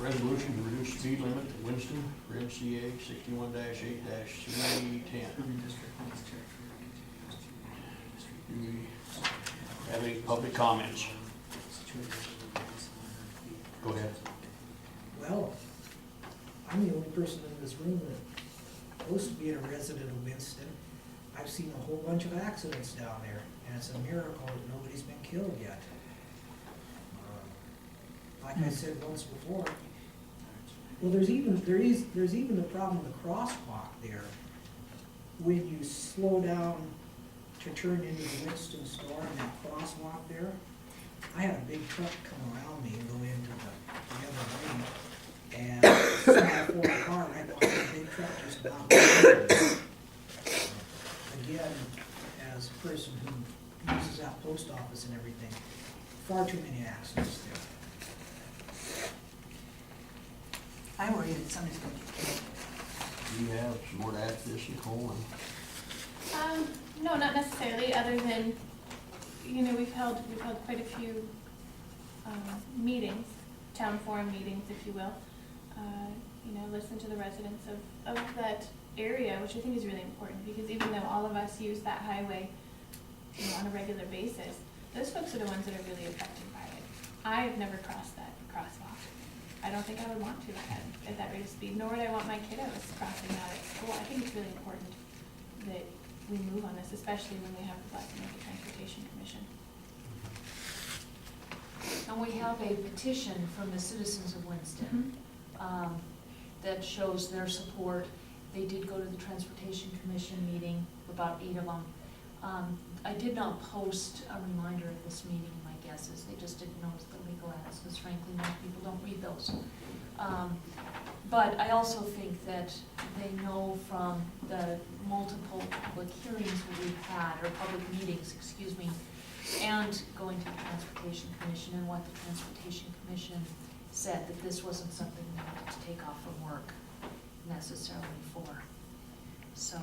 Resolution to reduce speed limit at Winston for MCA 61-8-310. Do we have any public comments? Go ahead. Well, I'm the only person in this room that supposed to be a resident of Winston. I've seen a whole bunch of accidents down there, and it's a miracle that nobody's been killed yet. Like I said once before, well, there's even the problem with the crosswalk there. When you slow down to turn into the Winston store and that crosswalk there, I had a big truck come around me and go into the other lane, and for a car right behind the big truck just about. Again, as a person who uses that post office and everything, far too many accidents there. I worry that somebody's going to get killed. Do you have some more to add to this, Nicole? No, not necessarily, other than, we've held quite a few meetings, town forum meetings, if you will. Listen to the residents of that area, which I think is really important, because even though all of us use that highway, on a regular basis, those folks are the ones that are really affected by it. I've never crossed that crosswalk. I don't think I would want to at that rate of speed, nor would I want my kiddos crossing out at school. I think it's really important that we move on this, especially when we have the Black American Transportation Commission. And we have a petition from the citizens of Winston that shows their support. They did go to the Transportation Commission meeting, about 8 of them. I did not post a reminder of this meeting, my guess is they just didn't notice the legal ads, because frankly, most people don't read those. But I also think that they know from the multiple public hearings that we've had, or public meetings, excuse me, and going to the Transportation Commission and what the Transportation Commission said, that this wasn't something we needed to take off from work necessarily for. So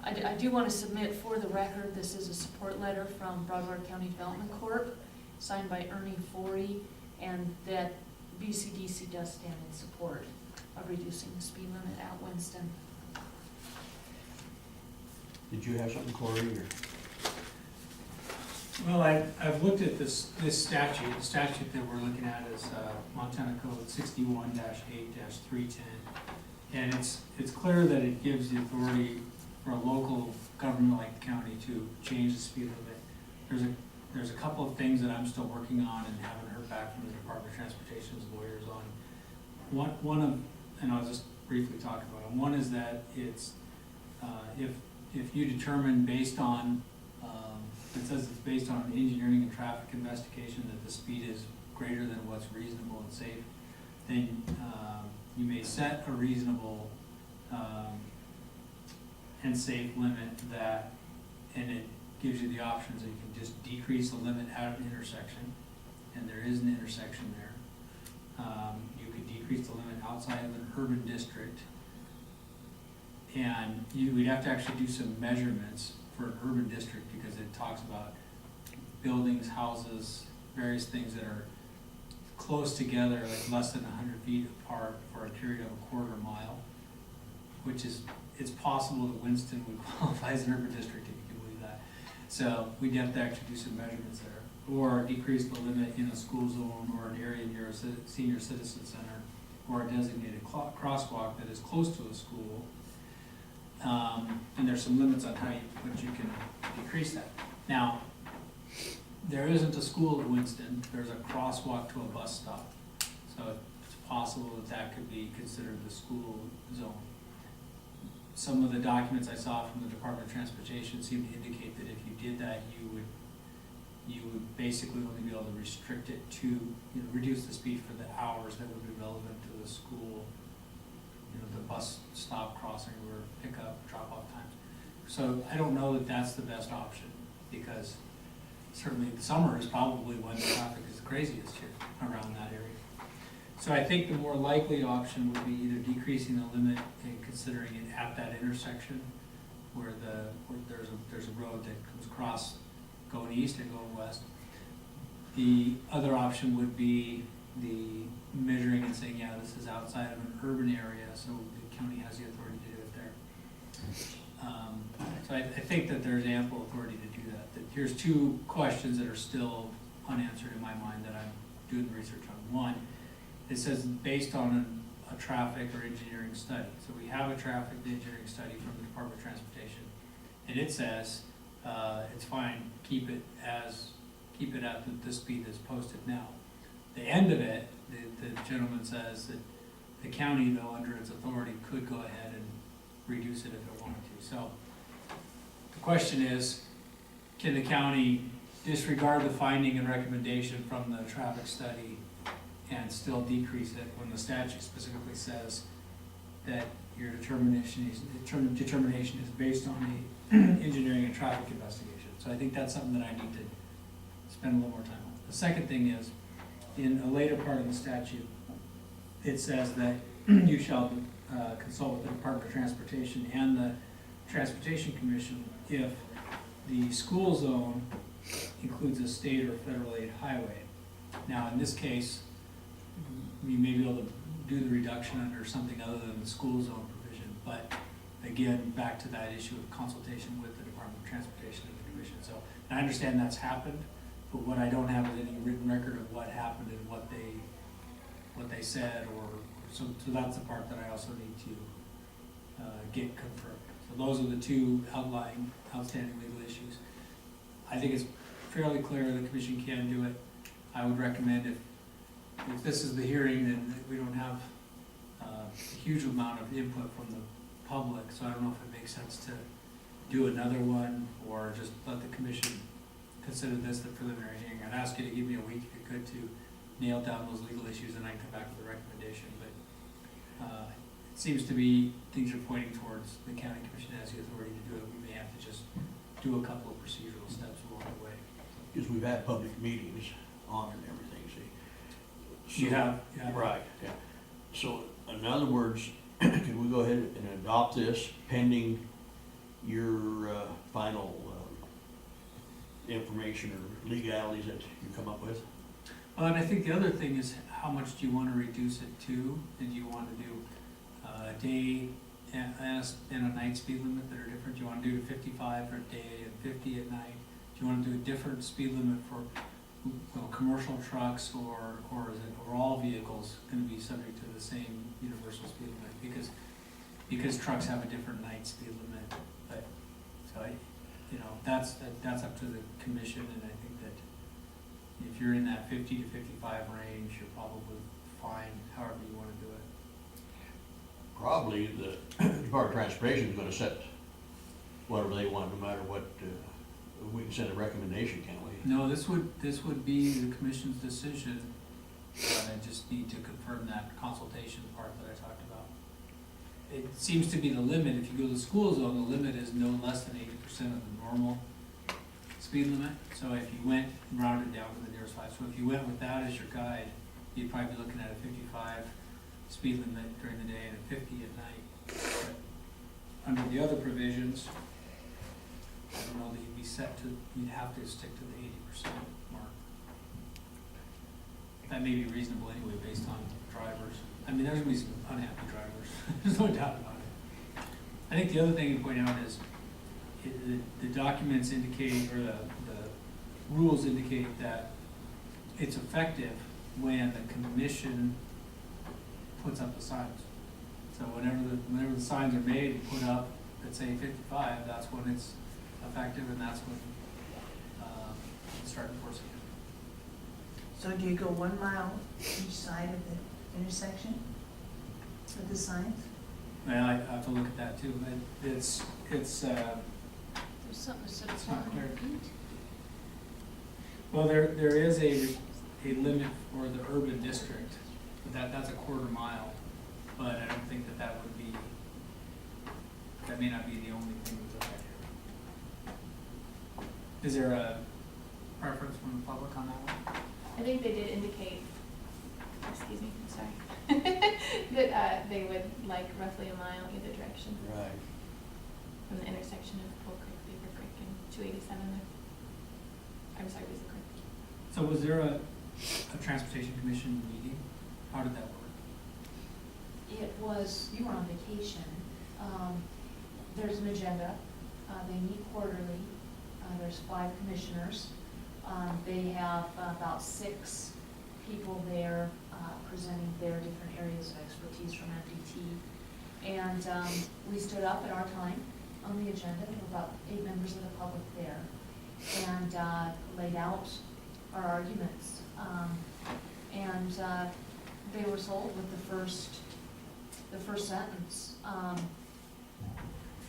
I do want to submit for the record, this is a support letter from Broadwater County Development Corp., signed by Ernie Forey, and that BCDC does stand in support of reducing the speed limit at Winston. Did you have something, Corey? Or? Well, I've looked at this statute. The statute that we're looking at is Montana Code 61-8-310, and it's clear that it gives the authority for a local government like the county to change the speed limit. There's a couple of things that I'm still working on and haven't heard back from the Department of Transportation's lawyers on. One of, and I'll just briefly talk about them. One is that it's if you determine based on it says it's based on an engineering and traffic investigation that the speed is greater than what's reasonable and safe, then you may set a reasonable and safe limit and it gives you the options that you can just decrease the limit at an intersection, and there is an intersection there. You could decrease the limit outside of an urban district, and we'd have to actually do some measurements for an urban district, because it talks about buildings, houses, various things that are close together, like less than 100 feet apart for a period of a quarter mile, which is, it's possible that Winston would qualify as an urban district, if you can believe that. So we'd have to actually do some measurements there, or decrease the limit in a school zone or an area near a senior citizen center, or a designated crosswalk that is close to a school. And there's some limits on what you can decrease that. Now, there isn't a school at Winston. There's a crosswalk to a bus stop. So it's possible that could be considered the school zone. Some of the documents I saw from the Department of Transportation seem to indicate that if you did that, you would basically only be able to restrict it to, reduce the speed for the hours that would be relevant to the school, the bus stop, crossing, or pickup, drop-off times. So I don't know that that's the best option, because certainly the summer is probably when the traffic is the craziest here around that area. So I think the more likely option would be either decreasing the limit and considering it at that intersection where there's a road that comes across going east and going west. The other option would be the measuring and saying, yeah, this is outside of an urban area, so the county has the authority to do it there. So I think that there's ample authority to do that. That here's two questions that are still unanswered in my mind that I'm doing the research on. One, it says based on a traffic or engineering study. So we have a traffic engineering study from the Department of Transportation, and it says, it's fine, keep it at the speed that's posted now. The end of it, the gentleman says that the county, though, under its authority, could go ahead and reduce it if it wanted to. So the question is, can the county disregard the finding and recommendation from the traffic study and still decrease it when the statute specifically says that your determination is based on the engineering and traffic investigation? So I think that's something that I need to spend a little more time on. The second thing is, in a later part of the statute, it says that you shall consult with the Department of Transportation and the Transportation Commission if the school zone includes a state or federal aid highway. Now, in this case, you may be able to do the reduction under something other than the school zone provision, but again, back to that issue of consultation with the Department of Transportation and the Commission. So, and I understand that's happened, but what I don't have is any written record of what happened and what they said, or so that's the part that I also need to get confirmed. So those are the two outstanding legal issues. I think it's fairly clear the commission can do it. I would recommend if this is the hearing, then we don't have a huge amount of input from the public, so I don't know if it makes sense to do another one or just let the commission consider this the preliminary hearing. I'd ask you to give me a week if you could to nail down those legal issues, and I can come back with a recommendation. But it seems to be things are pointing towards the county commission has the authority to do it. We may have to just do a couple of procedural steps along the way. Because we've had public meetings on it and everything, see. You have. Right, yeah. So, in other words, can we go ahead and adopt this pending your final information or legalities that you come up with? And I think the other thing is, how much do you want to reduce it to? And do you want to do a day and a night speed limit that are different? Do you want to do 55 for a day and 50 at night? Do you want to do a different speed limit for commercial trucks, or are all vehicles going to be subject to the same universal speed limit? Because trucks have a different night speed limit. But so that's up to the commission, and I think that if you're in that 50 to 55 range, you're probably fine, however you want to do it. Probably the Department of Transportation is gonna set whatever they want, no matter what, we can send a recommendation, can't we? No, this would be the commission's decision. I just need to confirm that consultation part that I talked about. It seems to be the limit. If you go to the school zone, the limit is no less than 80% of the normal speed limit. So if you went and rounded down to the nearest 5, so if you went with that as your guide, you'd probably be looking at a 55 speed limit during the day and a 50 at night. But under the other provisions, I don't know that you'd be you'd have to stick to the 80% mark. That may be reasonable anyway, based on drivers. I mean, there's gonna be some unhappy drivers, there's no doubt about it. I think the other thing to point out is, the documents indicate, or the rules indicate that it's effective when the commission puts up the signs. So whenever the signs are made and put up that say 55, that's when it's effective, and that's when you start enforcing it. So do you go 1 mile each side of the intersection with the signs? Well, I have to look at that too, but it's There's something that said It's not 400 clear. feet. well, there is a limit for the urban district, but that's a 1/4 mile. But I don't think that would be, that may not be the only thing that's affected. Is there a preference from the public on that one? I think they did indicate, excuse me, I'm sorry, that they would like roughly a mile either direction Right. from the intersection of Bull Creek, Beaver Creek, and 287 there. I'm sorry, Weasel Creek. So was there a transportation commission meeting? How did that work? It was, you were on vacation. There's an agenda. They meet quarterly. There's 5 commissioners. They have about 6 people there presenting their different areas of expertise from MDT. And we stood up at our time on the agenda. There were about 8 members of the public there, and laid out our arguments. And they were sold with the first sentence.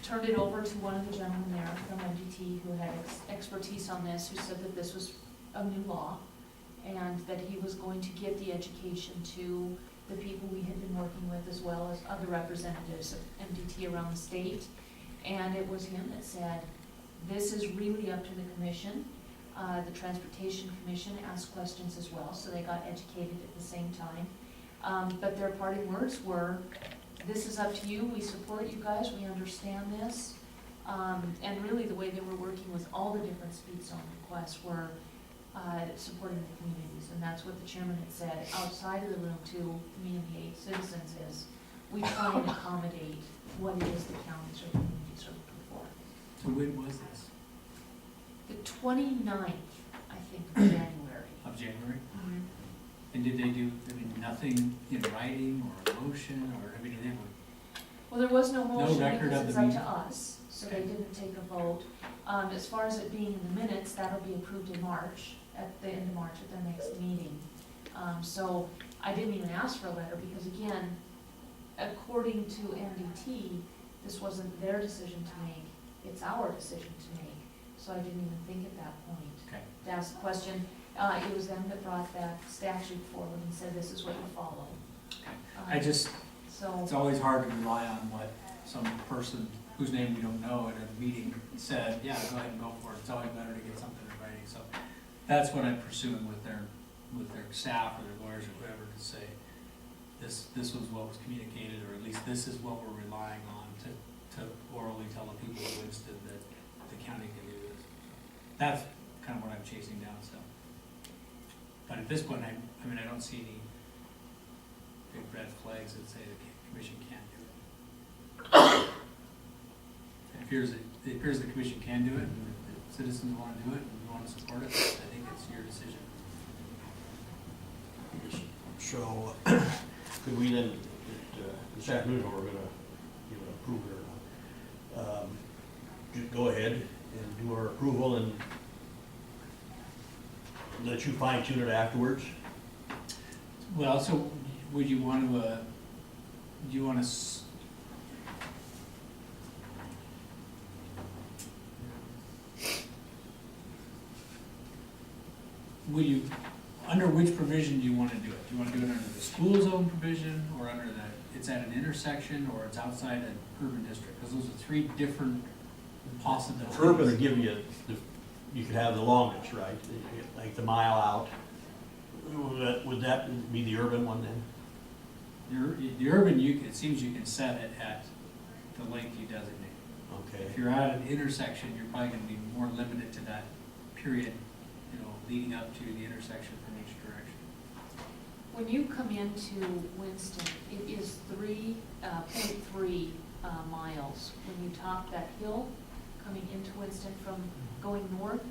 Turned it over to one of the gentlemen there from MDT who had expertise on this, who said that this was a new law and that he was going to give the education to the people we had been working with, as well as other representatives of MDT around the state. And it was him that said, this is really up to the commission. The Transportation Commission asked questions as well, so they got educated at the same time. But their parting words were, this is up to you, we support you guys, we understand this. And really the way they were working with all the different speed zone requests were supporting the communities. And that's what the chairman had said, outside of the room to me and the 8 citizens, is we try and accommodate what it is the counties or communities are looking for. So when was this? The 29th, I think, of January. Of January? And did they do, nothing in writing or a motion or, anything? Well, there was no motion record because of it's the up meeting? to us, so they Okay. didn't take a vote. As far as it being in the minutes, that'll be approved in March, at the end of March, at their next meeting. So I didn't even ask for a letter because, again, according to MDT, this wasn't their decision to make, it's our decision to make. So I didn't even think at that point Okay. to ask the question. It was them that brought that statute forward and said, this is what you follow. I just, So, it's always hard to rely on what some person whose name we don't know at a meeting said, yeah, go ahead and go for it. It's always better to get something in writing. So that's what I'm pursuing with their staff or their lawyers or whoever, to say, this was what was communicated, or at least this is what we're relying on to orally tell the people of Winston that the county can do this. That's kind of what I'm chasing down, so. But at this point, I don't see any big red flags that say the commission can't do it. It appears the commission can do it, and if the citizens want to do it, and we want to support it, I think it's your decision. So, could we then, this afternoon, we're gonna give an approval or not, just go ahead and do our approval and let you fine tune it afterwards? Well, so would you want to, do you want to, will you, under which provision do you want to do it? Do you want to do it under the school zone provision, or under the, it's at an intersection, or it's outside an urban district? Because those are 3 different possibilities. Urban would give you, you could have the longest, right? Like the mile out. Would that be the urban one then? The urban, it seems you can set it at the length you designate. Okay. If you're at an intersection, you're probably gonna be more limited to that period, leading up to the intersection from each direction. when you come into Winston, it is 3.3 miles. When you top that hill, coming into Winston from going north,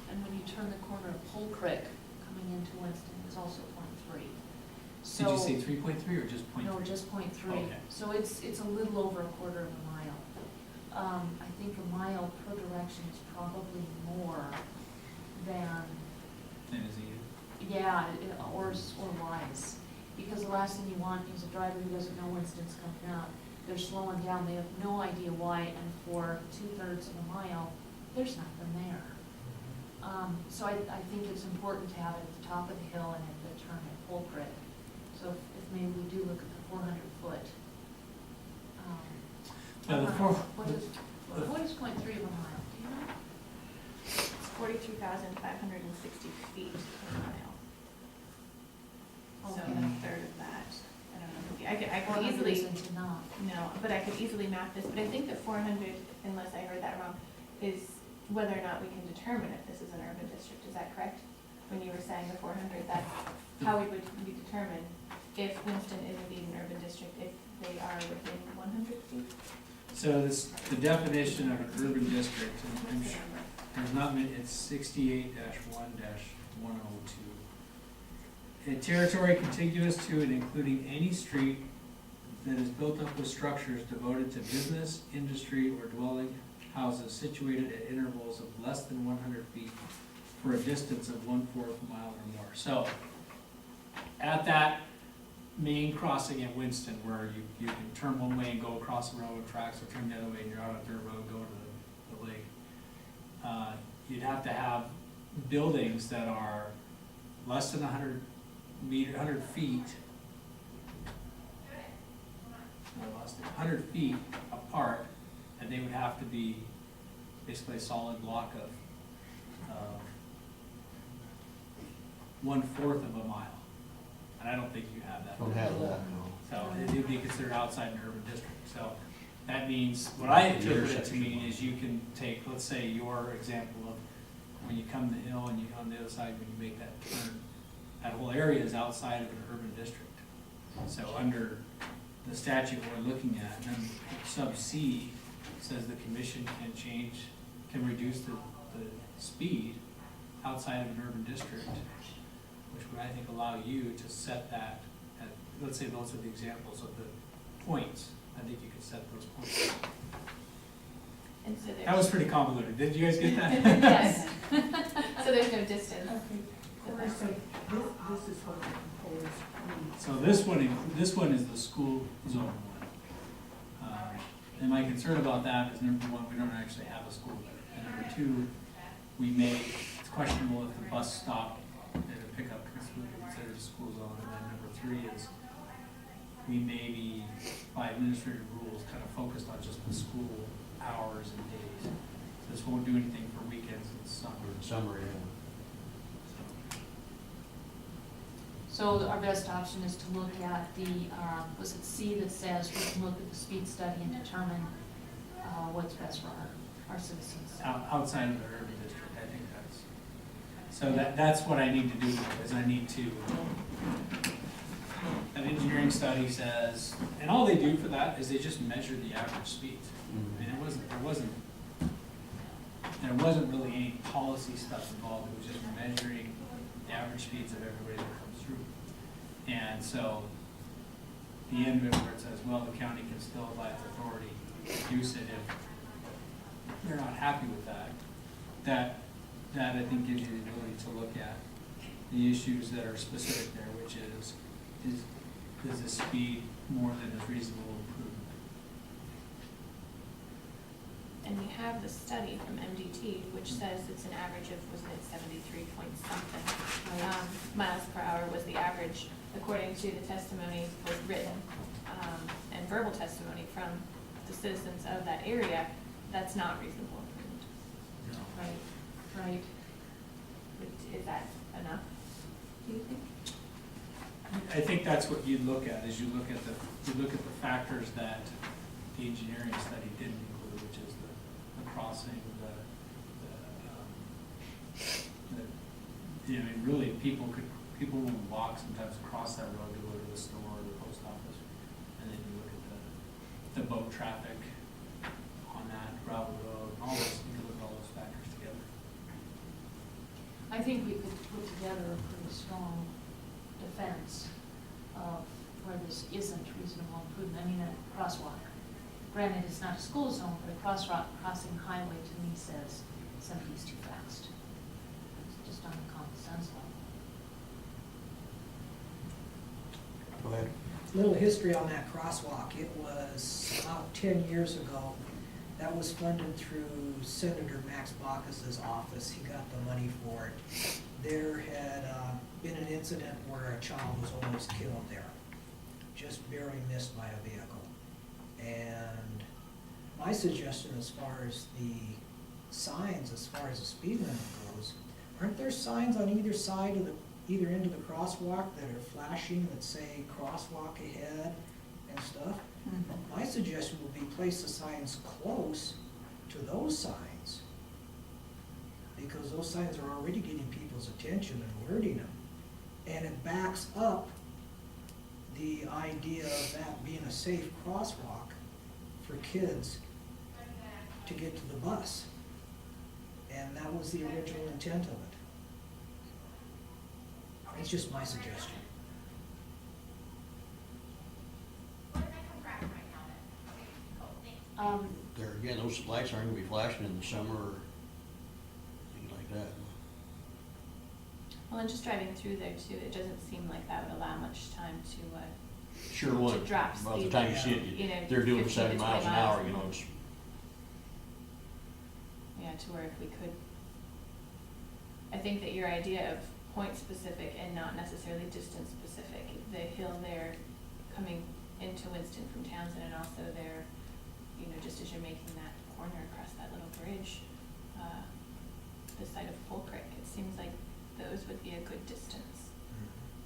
and when you turn the corner of Pole Creek, coming into Winston, it's also 0.3. So, Did you say 3.3 or just 0.3? no, just 0.3. Okay. So it's a little over a quarter of a mile. I think a mile per direction is probably more than, Then is it? yeah, or wise. Because the last thing you want is a driver who doesn't know Winston's coming up. They're slowing down, they have no idea why, and for 2/3 of a mile, there's nothing there. So I think it's important to have it at the top of the hill and at the turn at Pole Creek. So if maybe we do look at the 400-foot. Yeah, the What is 0.3 of a mile, do you know? It's 43,560 feet per mile. So Okay. a third of that. I don't know. I could 400 easily, isn't enough. no, but I could easily map this, but I think that 400, unless I heard that wrong, is whether or not we can determine if this is an urban district. Is that correct? when you were saying the 400, that's how we would determine if Winston is indeed an urban district, if they are within 100 feet. So this, the definition of an urban district, and I'm What's the sure, number? there's not many, it's 68-1-102. A territory contiguous to and including any street that is built up with structures devoted to business, industry, or dwelling houses situated at intervals of less than 100 feet for a distance of 1/4 mile or more. So, at that main crossing at Winston, where you can turn one way and go across the railroad tracks, or turn the other way and you're out on dirt road going to the lake, you'd have to have buildings that are less than 100 feet. I lost it, 100 feet apart, and they would have to be basically a solid block of 1/4 of a mile. And I don't think you have that. Don't have that, no. So it would be considered outside an urban district. So that means, what I interpret it to mean is you can take, let's say, your example of when you come the hill and you, on the other side, when you make that turn, that whole area is outside of an urban district. So under the statute we're looking at, then sub C says the commission can reduce the speed outside of an urban district, which would, I think, allow you to set that at, let's say those are the examples of the points. I think you could set those points. And so there's. That was pretty convoluted. Did you guys get that? Yes. So there's no distance. Okay, Corey, so this is what the proposed. So this one is the school zone one. And my concern about that is, number one, we don't actually have a school there. And number two, it's questionable if the bus stop and a pickup would be considered a school zone. And then number three is, we may be, by administrative rules, kind of focused on just the school hours and days. This won't do anything for weekends and summer. Summary, So our best option is to look at the, was it C that says we can look at the speed study and determine what's best for our citizens? Outside of the urban district, I think that's, so that's what I need to do, is I need to, an engineering study says, and all they do for that is they just measure the average speeds. I mean, there wasn't really any policy stuff involved, it was just measuring the average speeds of everybody that comes through. And so, the end of it where it says, well, the county can still, by its authority, reduce it if they're not happy with that. That I think gives you the ability to look at the issues that are specific there, which is the speed more than is reasonable improvement? And we have the study from MDT, which says it's an average of, wasn't it 73 point something miles per hour was the average, according to the testimony was written and verbal testimony from the citizens of that area. That's not reasonable improvement. No. Right. Is that enough, do you think? I think that's what you'd look at, is you look at the factors that the engineering study didn't include, which is the crossing, you know, and really people will walk sometimes across that road to go to the store or the post office, and then you look at the boat traffic on that gravel road, and all those, you look at all those factors together. I think we could put together a pretty strong defense of where this isn't reasonable improvement. I mean, a crosswalk. Granted, it's not a school zone, but a crossing highway to me says 70 is too fast. It's just on the common sense level. Go ahead. Little history on that crosswalk. It was about 10 years ago. That was funded through Senator Max Baucus's office. He got the money for it. There had been an incident where a child was almost killed there, just barely missed by a vehicle. And my suggestion as far as the signs, as far as the speed limit goes, aren't there signs on either side of either end of the crosswalk that are flashing that say crosswalk ahead and stuff? My suggestion would be place the signs close to those signs, because those signs are already getting people people's attention and alerting them. And it backs up the idea of that being a safe crosswalk for kids to get to the bus. And that was the original intent of it. It's just my suggestion. There again, those lights aren't gonna be flashing in the summer or things like that. Well, and just driving through there too, it doesn't seem like that would allow much time to, Sure would. drop By the speed, time you see you know, it, they're doing 15 to 70 miles 20 an miles. hour, you know, it's, yeah, to where if we could. I think that your idea of point specific and not necessarily distance specific, the hill there coming into Winston from Townsend and also there, you know, just as you're making that corner across that little bridge, this side of Pole Creek, it seems like those would be a good distance.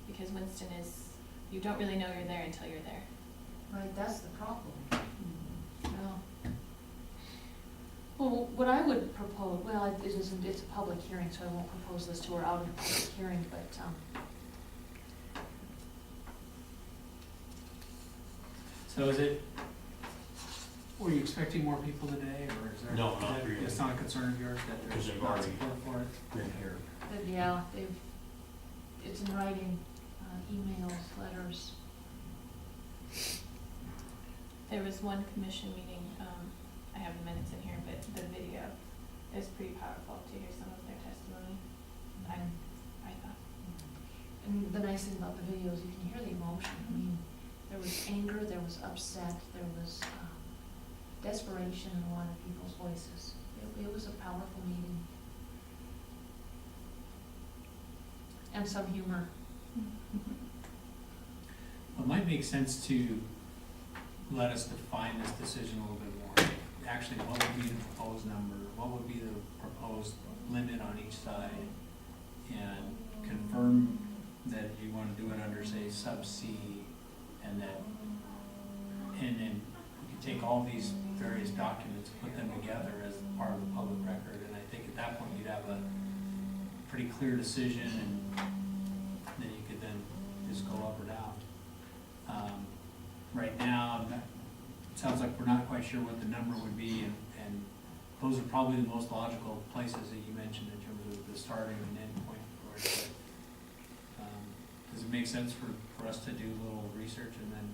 Because Winston is, you don't really know you're there until you're there. Right, that's the problem. Well, well, what I would propose, well, it isn't, it's a public hearing, so I won't propose this to her out in a public hearing, but, So is it, were you expecting more people today, or is there? No, not really. It's not a concern of yours that Because there's they've not already- support for it? been here. but yeah, it's in writing, emails, letters. There was one commission meeting, I have the minutes in here, but the video is pretty powerful to hear some of their testimony, I thought. And the nice thing about the videos, you can hear the emotion. I mean, there was anger, there was upset, there was desperation in a lot of people's voices. It was a powerful meeting. And some humor. It might make sense to let us define this decision a little bit more. Actually, what would be the proposed number? What would be the proposed limit on each side? And confirm that you wanna do it under, say, sub C, and then we could take all these various documents, put them together as part of the public record, and I think at that point you'd have a pretty clear decision, and then you could then just go up or down. Right now, it sounds like we're not quite sure what the number would be, and those are probably the most logical places that you mentioned in terms of the starting and end point for it. But, does it make sense for us to do a little research and then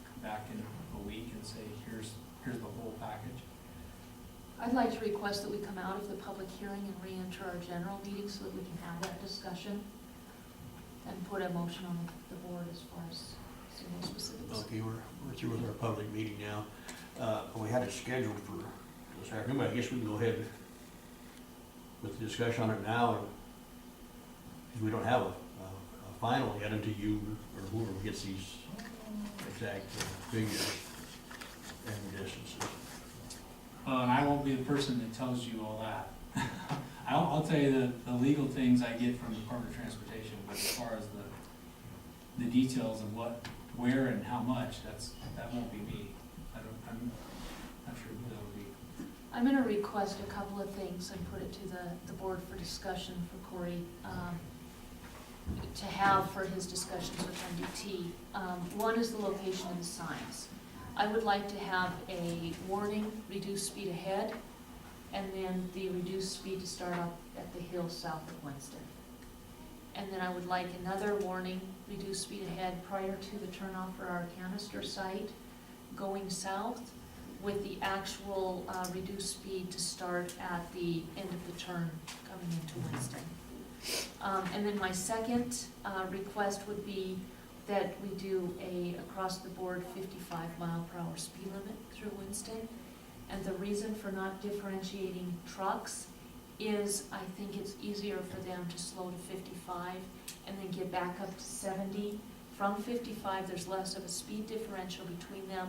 come back in a week and say, here's the whole package? I'd like to request that we come out of the public hearing and re-enter our general meeting so that we can have that discussion and put a motion on the board as far as some more specifics. Okay, we're through with our public meeting now. We had it scheduled for this afternoon, but I guess we can go ahead with the discussion on it now, and because we don't have a final yet until you, or whoever gets these exact figures and distances. And I won't be the person that tells you all that. I'll tell you the legal things I get from the Department of Transportation, but as far as the details of what, where and how much, that won't be me. I'm not sure who that would be. I'm gonna request a couple of things and put it to the board for discussion for Corey, to have for his discussions with MDT. One is the location of the signs. I would like to have a warning, reduce speed ahead, and then the reduced speed to start off at the hill south of Winston. And then I would like another warning, reduce speed ahead prior to the turnoff for our canister site going south, with the actual reduced speed to start at the end of the turn coming into Winston. And then my second request would be that we do a across-the-board 55-mile-per-hour speed limit through Winston. And the reason for not differentiating trucks is I think it's easier for them to slow to 55 and then get back up to 70. From 55, there's less of a speed differential between them,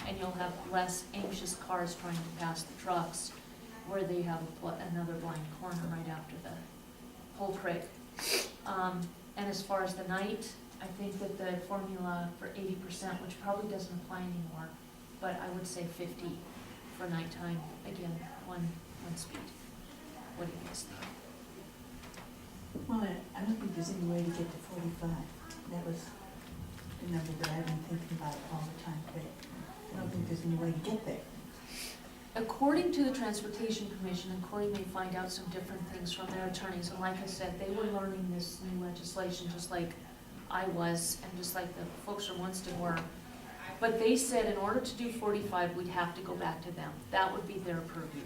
and you'll have less anxious cars trying to pass the trucks where they have another blind corner right after the Pole Creek. And as far as the night, I think that the formula for 80%, which probably doesn't apply anymore, but I would say 50 for nighttime, again, one speed. What do you guys think? Well, I don't think there's any way to get to 45. That was the number that I've been thinking about all the time, but I don't think there's any way to get there. According to the Transportation Commission, and Corey may find out some different things from their attorneys, and like I said, they were learning this new legislation just like I was, and just like the folks from Winston were. But they said in order to do 45, we'd have to go back to them. That would be their purview.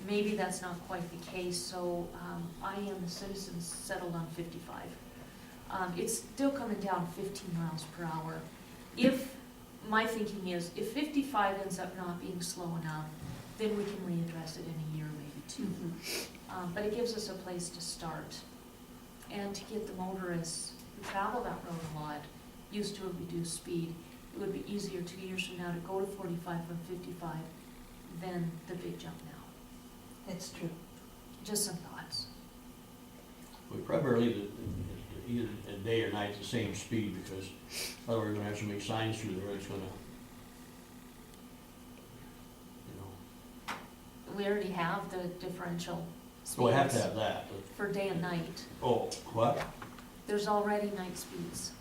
Maybe that's not quite the case, so I and the citizens settled on 55. It's still coming down 15 miles per hour. If, my thinking is, if 55 ends up not being slow enough, then we can readdress it in a year, maybe two. But it gives us a place to start. And to get the motorists who travel that road a lot used to a reduced speed, it would be easier 2 years from now to go to 45 from 55 than the big jump now. That's true. Just some thoughts. We primarily, either a day or night, the same speed, because otherwise we're gonna have so many signs through the road, it's gonna, you know. We already have the differential So we have to speeds have that, but, for day and night. oh, what? There's already night speeds.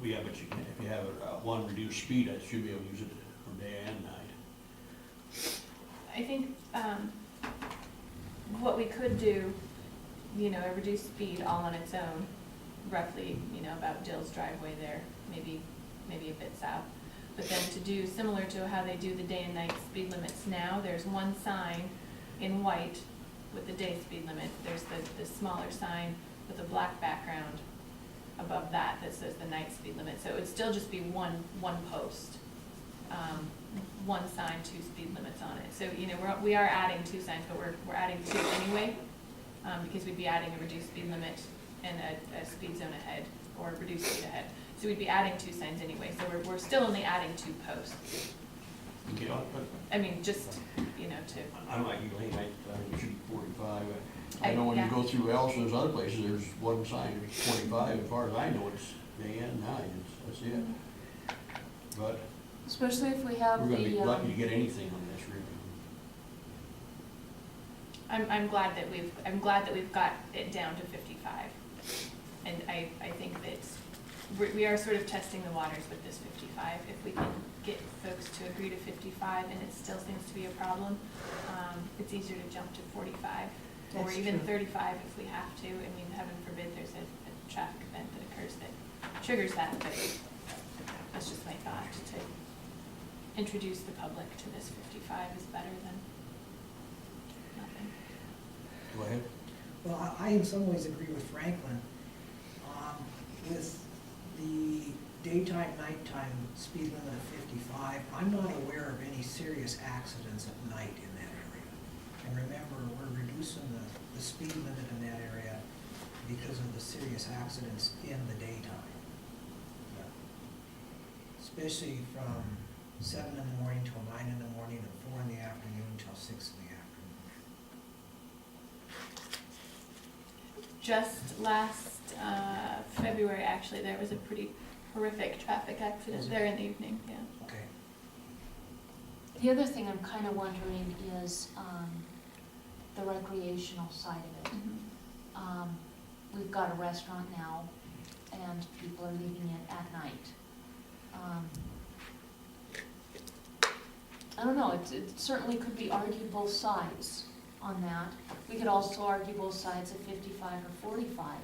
Yeah, but you can, if you have one reduced speed, I should be able to use it for day and night. I think, what we could do, you know, a reduced speed all on its own, roughly, you know, about Jill's driveway there, maybe a bit south. But then to do similar to how they do the day and night speed limits now, there's one sign in white with the day speed limit. There's the smaller sign with a black background above that that says the night speed limit. So it would still just be one post, one sign, two speed limits on it. So, you know, we are adding two signs, but we're adding two anyway, because we'd be adding a reduced speed limit and a speed zone ahead, or reduced speed ahead. So we'd be adding two signs anyway, so we're still only adding two posts. Okay, but I mean, just, you know, to, I'm like you, Lane, I think it should be 45. I know when you yeah. go through Elsa, there's other places, there's one sign, there's 25, as far as I know, it's day and night, that's it. But Especially if we have we're gonna be the, lucky to get anything on this, really. I'm glad that we've got it down to 55. And I think that we are sort of testing the waters with this 55. If we can get folks to agree to 55 and it still seems to be a problem, it's easier to jump to 45. Or That's even true. 35 if we have to. I mean, heaven forbid there's a traffic event that occurs that triggers that, but that's just my thought. To introduce the public to this 55 is better than nothing. Go ahead. Well, I in some ways agree with Franklin. With the daytime, nighttime speed limit of 55, I'm not aware of any serious accidents at night in that area. And remember, we're reducing the speed limit in that area because of the serious accidents in the daytime. Especially from 7 in the morning till 9 in the morning and 4 in the afternoon till 6 in the afternoon. Just last February, actually, there was a pretty horrific traffic accident there in the evening, yeah. Okay. the other thing I'm kind of wondering is the recreational side of it. We've got a restaurant now, and people are leaving it at night. I don't know, it certainly could be argued both sides on that. We could also argue both sides at 55 or 45.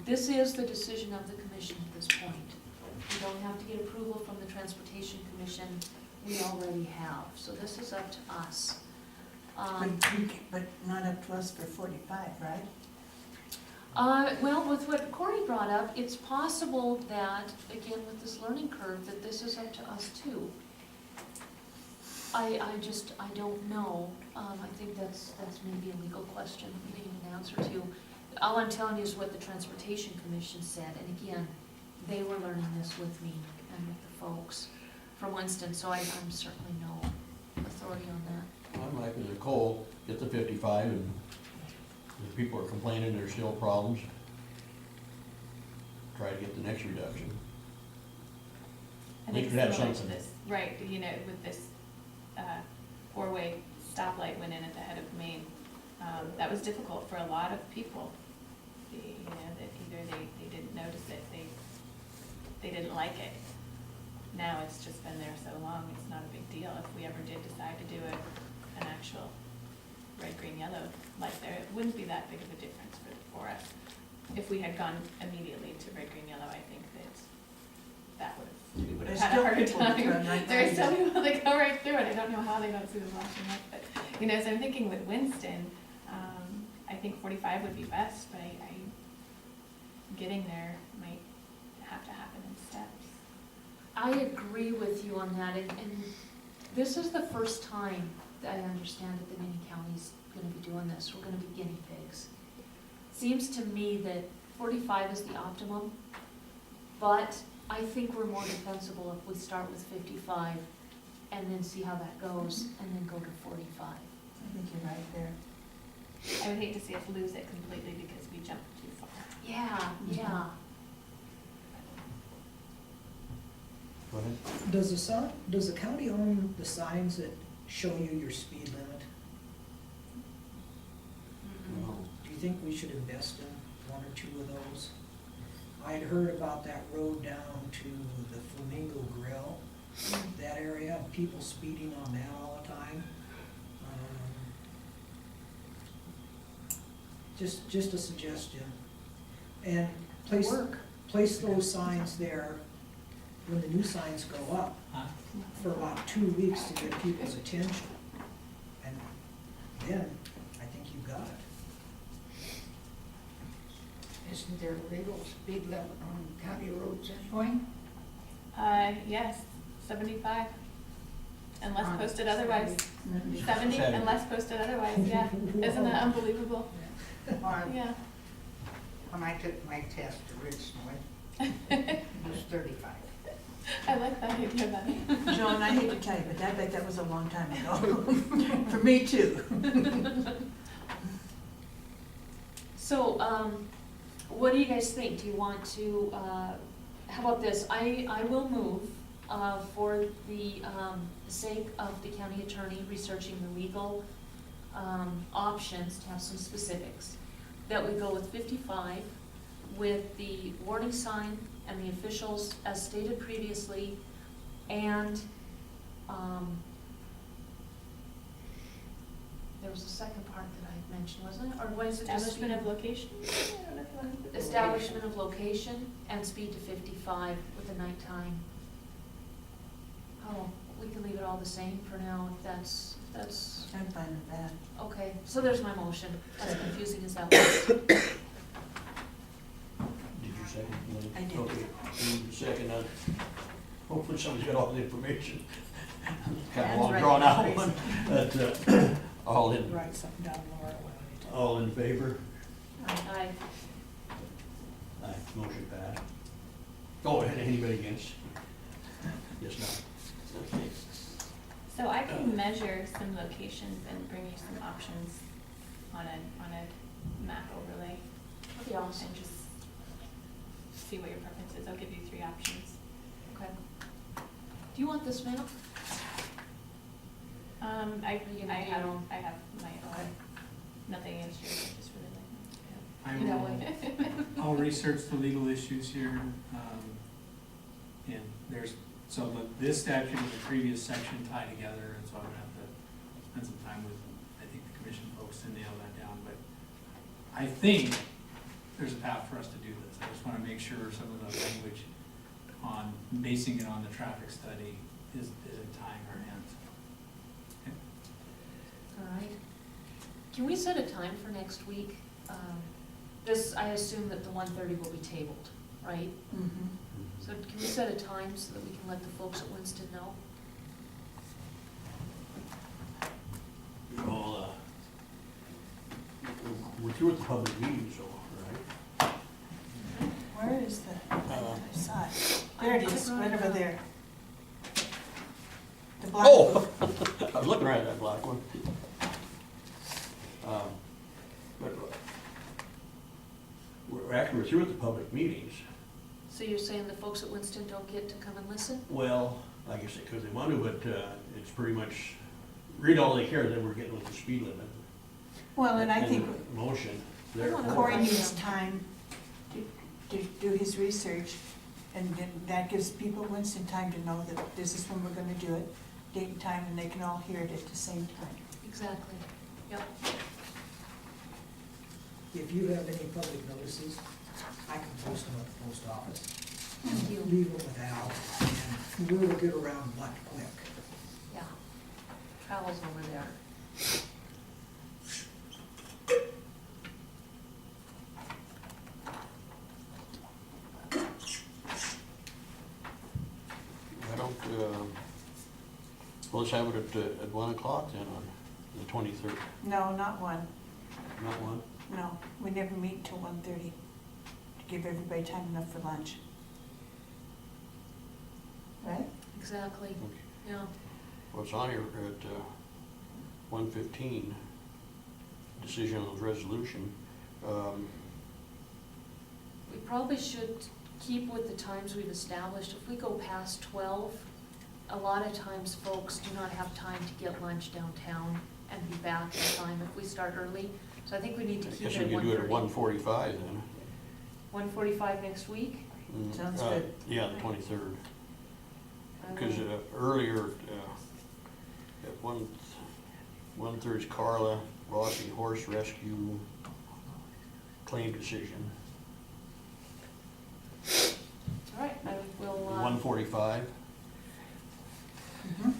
This is the decision of the commission at this point. We don't have to get approval from the Transportation Commission, we already have, so this is up to us. But not up to us for 45, right? Well, with what Corey brought up, it's possible that, again, with this learning curve, that this is up to us too. I don't know. I think that's maybe a legal question we need an answer to. All I'm telling you is what the Transportation Commission said, and again, they were learning this with me and with the folks from Winston, so I'm certainly no authority on that. I'm like Nicole, get the 55, and if people are complaining there's still problems, try to get the next reduction. I We think could have similar to something. this, right, you know, with this four-way stoplight went in at the head of Main, That was difficult for a lot of people. You know, that either they didn't notice it, they didn't like it. Now it's just been there so long, it's not a big deal. If we ever did decide to do an actual red, green, yellow light there, it wouldn't be that big of a difference for us. If we had gone immediately to red, green, yellow, I think that we would have There's had a still harder people that time. turn right There are by still you. people that go right through it. I don't know how they don't see the flashing light, but, you know, so I'm thinking with Winston, I think 45 would be best, but I getting there might have to happen in steps. I agree with you on that, and this is the first time that I understand that any county's gonna be doing this, we're gonna be guinea pigs. Seems to me that 45 is the optimum, but I think we're more defensible if we start with 55 and then see how that goes, and then go to 45. I think you're right there. I would hate to see us lose it completely because we jumped too far. Yeah, yeah. Go ahead. Does the county own the signs that show you your speed limit? Mm-mm. No. Do you think we should invest in one or two of those? I'd heard about that road down to the Flamingo Grill, that area, people speeding on that all the time. Just a suggestion. And place those signs there when the new signs go up Huh? for about 2 weeks to get people's attention. And then, I think you got it. Isn't there a legal speed limit on county roads anyway? Yes, 75, unless On posted otherwise. 70 70. unless posted otherwise, yeah. Isn't that unbelievable? Yeah. When I took my test originally, it was 35. I like that idea about it. Joan, I hate to tell you, but I bet that was a long time ago. For me too. So, what do you guys think? Do you want to, how about this? I will move, for the sake of the county attorney researching the legal options, to have some specifics, that we go with 55 with the warning sign and the officials as stated previously, and there was a second part that I had mentioned, wasn't it? Or was it just Establishment speed? of location? I don't know if you want to put that. Establishment of location and speed to 55 with the nighttime. Oh, we can leave it all the same for now if that's, I'm fine with that. okay. So there's my motion, as confusing as that was. Did you second? Lynn? I did. Okay, you second, hopefully somebody's got all the information. Kind of Dan's long right. drawn out one, but, all in, Write something down, Laura, when I talk. all in favor? Aye. Aye, motion passed. Oh, and anybody against? Yes, no. Okay. So I can measure some locations and bring you some options on a map overlay That'd be awesome. and just see what your preference is. I'll give you 3 options. Okay. Do you want this map? I Are you gonna do your own? I have my Okay. own, nothing against yours, I just really like I it. That will, way. I'll research the legal issues here, and there's, so this statute and the previous section tie together, and so I'm gonna have to spend some time with, I think, the commission folks to nail that down, but I think there's a path for us to do this. I just wanna make sure some of the language on, basing it on the traffic study is in tying our hands. Okay. All right. Can we set a time for next week? This, I assume that the 1:30 will be tabled, right? Mm-hmm. So can we set a time so that we can let the folks at Winston know? You're all, we're through with the public meetings, though, right? Where is the, I saw it. There it is, right over there. The black Oh, book. I was looking right at that black one. But we're through with the public meetings. So you're saying the folks at Winston don't get to come and listen? Well, I guess because they want to, but it's pretty much, read all they care that we're getting with the speed limit. Well, and I in think motion. I wanna Therefore, Corey needs time to do his research, and then that gives people in Winston time to know that this is when we're gonna do it, date and time, and they can all hear it at the same time. Exactly, yep. If you have any public notices, I can post them at the post office. Thank you. Leave them with Al, and we'll get around much quick. Yeah. Travels over there. I don't, well, let's have it at 1 o'clock then on the 23rd. No, not one, Not 1? no, we never meet till 1:30, to give everybody time enough for lunch. Right? Exactly, Okay. yeah. Well, it's on here at 1:15, decision on the resolution. We probably should keep with the times we've established. If we go past 12, a lot of times folks do not have time to get lunch downtown and be back in time if we start early. So I think we need to I keep guess it we at could do it at 1:30. 1:45 then. 1:45 next week? Sounds good. Yeah, the 23rd. I Because will- earlier, at 1:30 is Carla Rossi Horse Rescue Claim Decision. All right, I will, 1:45. Mhm.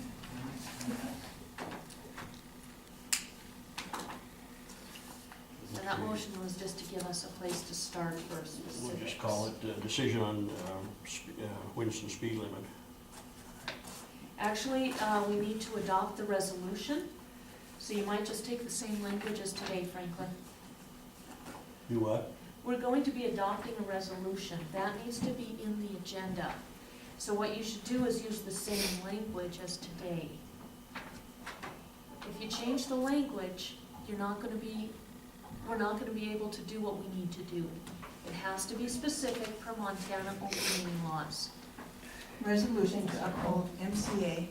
and that motion was just to give us a place to start for specifics. We'll just call it decision on Winston speed limit. Actually, we need to adopt the resolution, so you might just take the same language as today, Franklin. Do what? We're going to be adopting a resolution. That needs to be in the agenda. So what you should do is use the same language as today. If you change the language, we're not gonna be able to do what we need to do. It has to be specific per Montana open meeting laws. Resolution to uphold MCA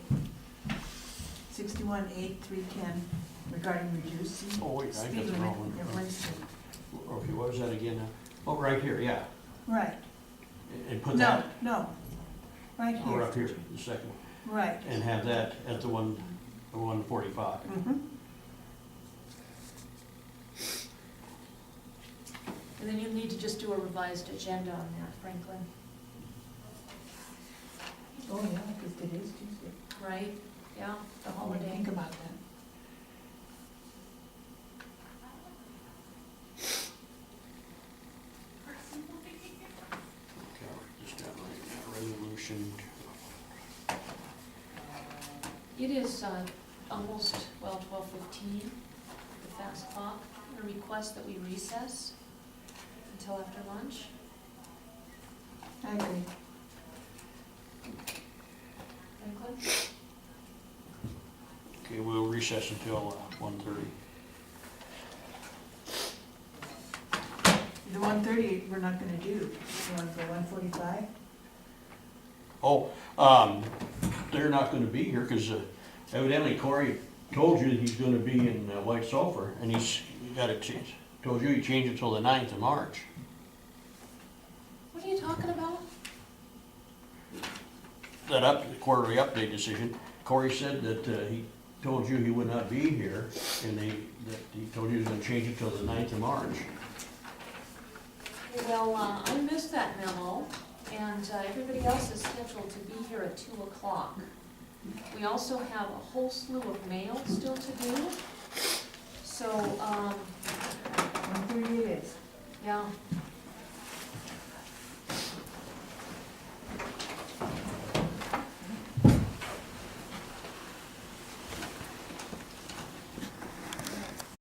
618310 regarding reducing Oh, wait, I got speed the limit wrong one. in Winston. Okay, what was that again now? Oh, right here, yeah. Right, And put no, that, no, right or up here, here, the second, right. and have that at the 1:45. Mhm. And then you need to just do a revised agenda on that, Franklin, Oh, yeah, because today's Tuesday. right? Yeah, the I didn't holiday. think about that. Okay, just got right now, resolution. It is almost, 12:15, the fast clock. A request that we recess until after lunch. I agree. Franklin? Okay, we'll recess until 1:30. The 1:30, we're not gonna do. You want to go 1:45? Oh, they're not gonna be here, because evidently Corey told you that he's gonna be in White Sulphur, and he's got it changed. Told you he changed it till the 9th of March. What are you talking about? That quarterly update decision, Corey said that he told you he would not be here, and that he told you he was gonna change it till the 9th of March. Well, I missed that memo, and everybody else is scheduled to be here at 2 o'clock. We also have a whole slew of mail still to do,